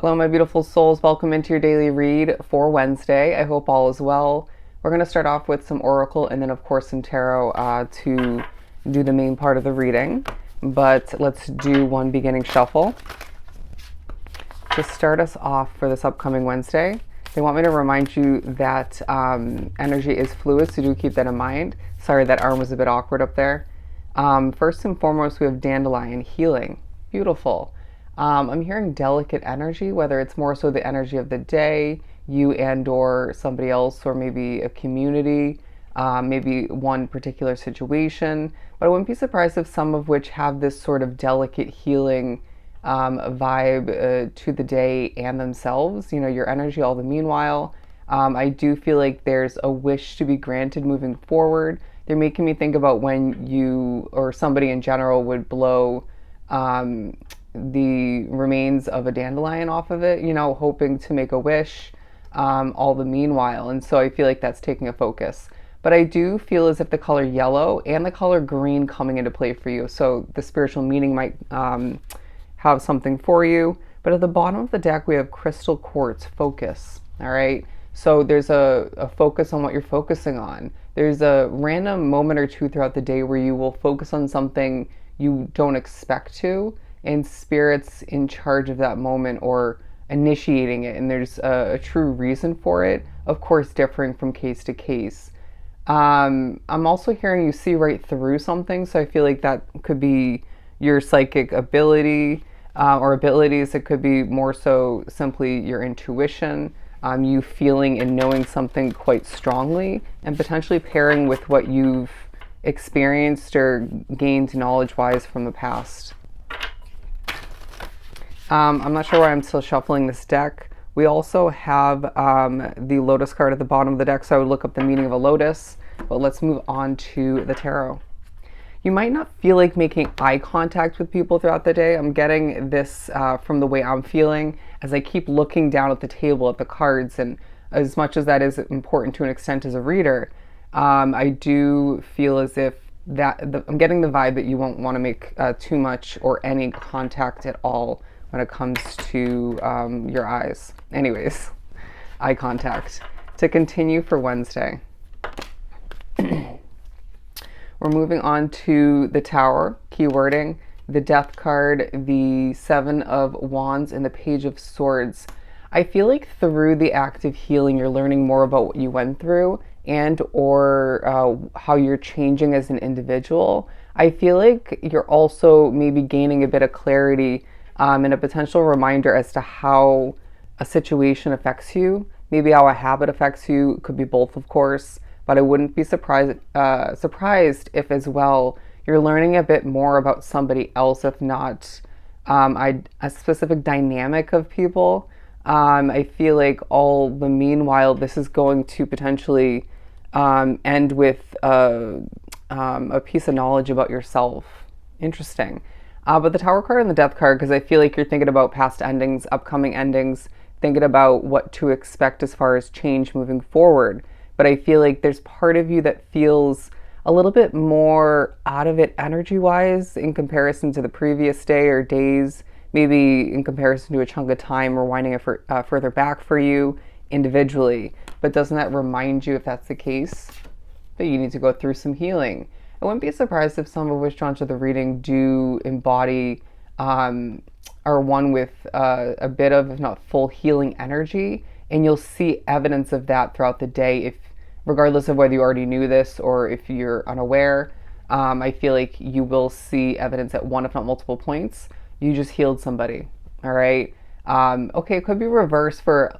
Hello, my beautiful souls. Welcome into your daily read for Wednesday. I hope all is well. We're going to start off with some oracle and then, of course, some tarot to do the main part of the reading. But let's do one beginning shuffle to start us off for this upcoming Wednesday. They want me to remind you that energy is fluid, so do keep that in mind. Sorry, that arm was a bit awkward up there. First and foremost, we have dandelion healing. Beautiful. I'm hearing delicate energy, whether it's more so the energy of the day, you and or somebody else, or maybe a community, maybe one particular situation. But I wouldn't be surprised if some of which have this sort of delicate healing vibe to the day and themselves, you know, your energy all the meanwhile. I do feel like there's a wish to be granted moving forward. They're making me think about when you or somebody in general would blow the remains of a dandelion off of it, you know, hoping to make a wish all the meanwhile. And so I feel like that's taking a focus. But I do feel as if the color yellow and the color green coming into play for you. So the spiritual meaning might have something for you. But at the bottom of the deck, we have crystal quartz focus. All right. So there's a focus on what you're focusing on. There's a random moment or two throughout the day where you will focus on something you don't expect to, and spirit's in charge of that moment or initiating it, and there's a true reason for it, of course differing from case to case. I'm also hearing you see right through something, so I feel like that could be your psychic ability or abilities. It could be more so simply your intuition, you feeling and knowing something quite strongly, and potentially pairing with what you've experienced or gained knowledge-wise from the past. I'm not sure why I'm still shuffling this deck. We also have the lotus card at the bottom of the deck, so I would look up the meaning of a lotus. But let's move on to the tarot. You might not feel like making eye contact with people throughout the day. I'm getting this from the way I'm feeling as I keep looking down at the table at the cards, and as much as that is important to an extent as a reader, I do feel as if I'm getting the vibe that you won't want to make too much or any contact at all when it comes to your eyes. Anyways, eye contact. To continue for Wednesday, we're moving on to the Tower, keywording, the Death card, the Seven of Wands, and the Page of Swords. I feel like through the act of healing, you're learning more about what you went through and or how you're changing as an individual. I feel like you're also maybe gaining a bit of clarity and a potential reminder as to how a situation affects you, maybe how a habit affects you. Could be both, of course, but I wouldn't be surprised if as well you're learning a bit more about somebody else, if not a specific dynamic of people. I feel like all the meanwhile, this is going to potentially end with a piece of knowledge about yourself. Interesting. But the Tower card and the Death card, because I feel like you're thinking about past endings, upcoming endings, thinking about what to expect as far as change moving forward. But I feel like there's part of you that feels a little bit more out of it energy-wise in comparison to the previous day or days, maybe in comparison to a chunk of time or winding it further back for you individually. But doesn't that remind you, if that's the case, that you need to go through some healing? I wouldn't be surprised if some of which drawn to the reading do embody are one with a bit of, if not full, healing energy, and you'll see evidence of that throughout the day, if regardless of whether you already knew this or if you're unaware. I feel like you will see evidence at one, if not multiple points. You just healed somebody. All right. Okay, it could be reversed for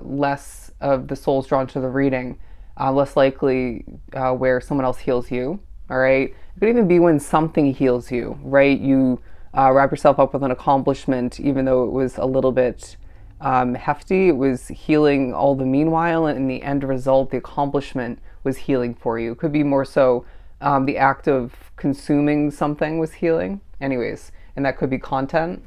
less of the souls drawn to the reading, less likely where someone else heals you. All right. It could even be when something heals you, right? You wrap yourself up with an accomplishment, even though it was a little bit hefty. It was healing all the meanwhile, and in the end result, the accomplishment was healing for you. It could be more so the act of consuming something was healing. Anyways, and that could be content.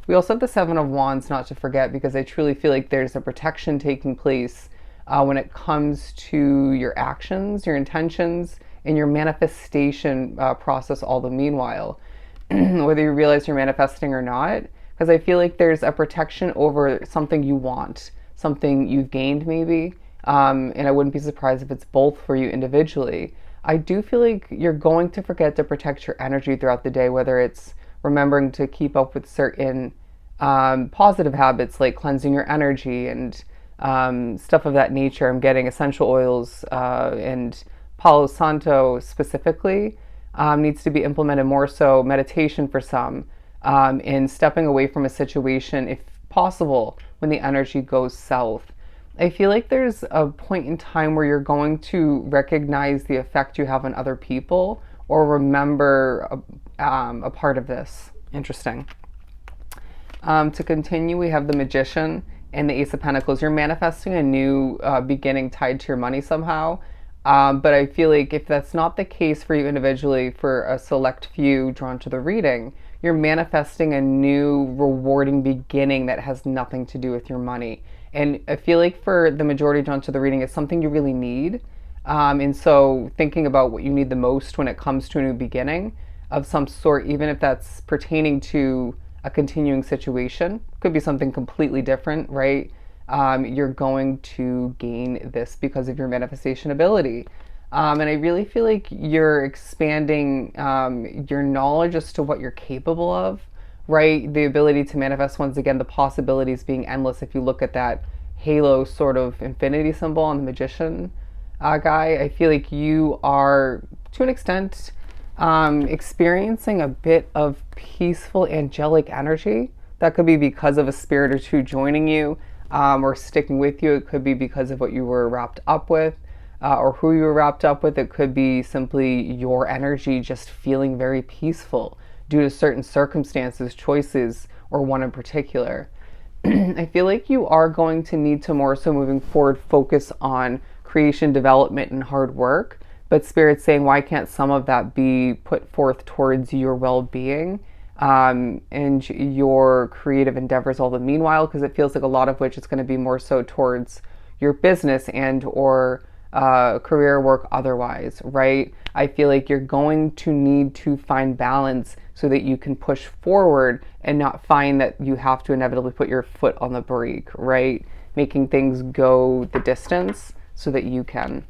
We also have the Seven of Wands, not to forget, because I truly feel like there's a protection taking place when it comes to your actions, your intentions, and your manifestation process all the meanwhile. Whether you realize you're manifesting or not, because I feel like there's a protection over something you want, something you've gained maybe, and I wouldn't be surprised if it's both for you individually. I do feel like you're going to forget to protect your energy throughout the day, whether it's remembering to keep up with certain positive habits like cleansing your energy and stuff of that nature. I'm getting essential oils and Palo Santo specifically needs to be implemented more so. Meditation for some, in stepping away from a situation if possible when the energy goes south. I feel like there's a point in time where you're going to recognize the effect you have on other people or remember a part of this. Interesting. To continue, we have the Magician and the Ace of Pentacles. You're manifesting a new beginning tied to your money somehow. But I feel like if that's not the case for you individually, for a select few drawn to the reading, you're manifesting a new rewarding beginning that has nothing to do with your money. And I feel like for the majority drawn to the reading, it's something you really need. And so thinking about what you need the most when it comes to a new beginning of some sort, even if that's pertaining to a continuing situation, could be something completely different, right? You're going to gain this because of your manifestation ability. And I really feel like you're expanding your knowledge as to what you're capable of, right? The ability to manifest, once again, the possibilities being endless. If you look at that halo sort of infinity symbol on the Magician guy, I feel like you are, to an extent, experiencing a bit of peaceful angelic energy. That could be because of a spirit or two joining you or sticking with you. It could be because of what you were wrapped up with or who you were wrapped up with. It could be simply your energy just feeling very peaceful due to certain circumstances, choices, or one in particular. I feel like you are going to need to more so moving forward focus on creation, development, and hard work. But Spirit's saying, why can't some of that be put forth towards your well-being and your creative endeavors all the meanwhile? Because it feels like a lot of which is going to be more so towards your business and or career work otherwise, right? I feel like you're going to need to find balance so that you can push forward and not find that you have to inevitably put your foot on the brake, right? Making things go the distance so that you can.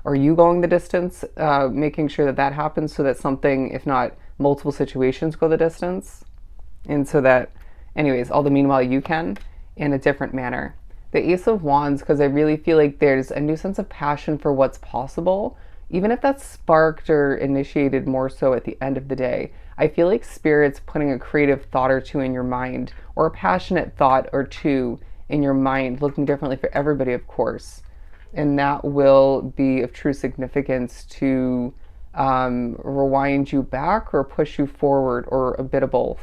Are you going the distance, making sure that that happens so that something, if not multiple situations, go the distance? And so that, anyways, all the meanwhile you can in a different manner. The Ace of Wands, because I really feel like there's a new sense of passion for what's possible, even if that's sparked or initiated more so at the end of the day. I feel like Spirit's putting a creative thought or two in your mind, or a passionate thought or two in your mind, looking differently for everybody, of course. And that will be of true significance to rewind you back or push you forward, or a bit of both.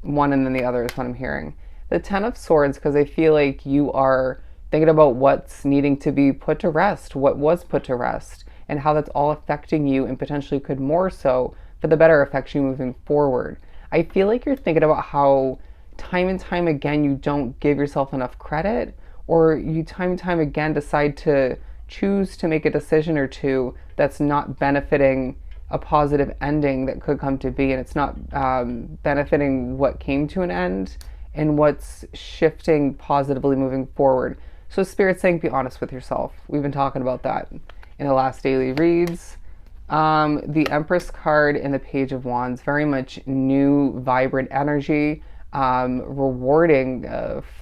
One and then the other is what I'm hearing. The Ten of Swords, because I feel like you are thinking about what's needing to be put to rest, what was put to rest, and how that's all affecting you and potentially could more so for the better affect you moving forward. I feel like you're thinking about how time and time again you don't give yourself enough credit, or you time and time again decide to choose to make a decision or two that's not benefiting a positive ending that could come to be, and it's not benefiting what came to an end and what's shifting positively moving forward. So Spirit's saying be honest with yourself. We've been talking about that in the last daily reads. The Empress card and the Page of Wands, very much new, vibrant energy, rewarding,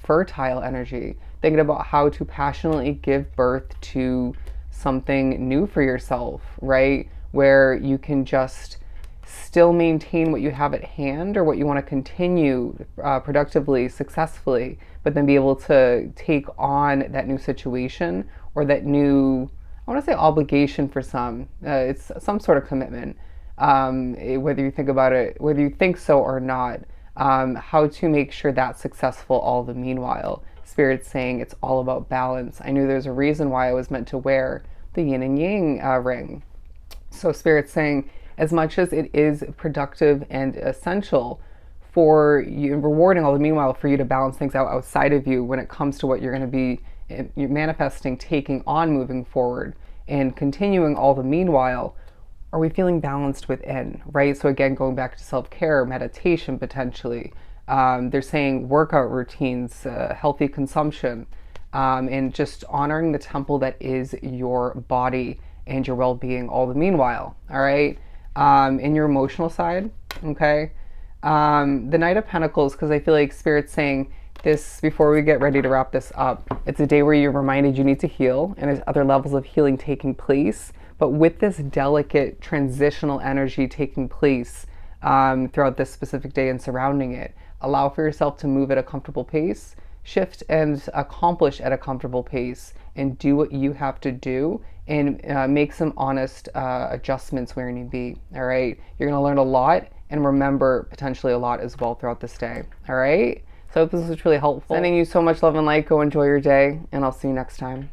fertile energy, thinking about how to passionately give birth to something new for yourself, right? Where you can just still maintain what you have at hand or what you want to continue productively, successfully, but then be able to take on that new situation or that new, I want to say obligation for some. It's some sort of commitment, whether you think about it, whether you think so or not, how to make sure that's successful all the meanwhile. Spirit's saying it's all about balance. I knew there's a reason why I was meant to wear the yin and yang ring. So Spirit's saying, as much as it is productive and essential for you, rewarding all the meanwhile for you to balance things out outside of you when it comes to what you're going to be manifesting, taking on moving forward, and continuing all the meanwhile, Are we feeling balanced within, right? So again, going back to self-care, meditation potentially. They're saying workout routines, healthy consumption, and just honoring the temple that is your body and your well-being all the meanwhile. All right. In your emotional side, okay. The Knight of Pentacles, because I feel like Spirit's saying this before we get ready to wrap this up. It's a day where you're reminded you need to heal, and there's other levels of healing taking place. But with this delicate transitional energy taking place throughout this specific day and surrounding it, allow for yourself to move at a comfortable pace, shift and accomplish at a comfortable pace, and do what you have to do, and make some honest adjustments where you need be. All right. You're going to learn a lot and remember potentially a lot as well throughout this day. All right. So I hope this was really helpful. Sending you so much love and light. Go enjoy your day, and I'll see you next time.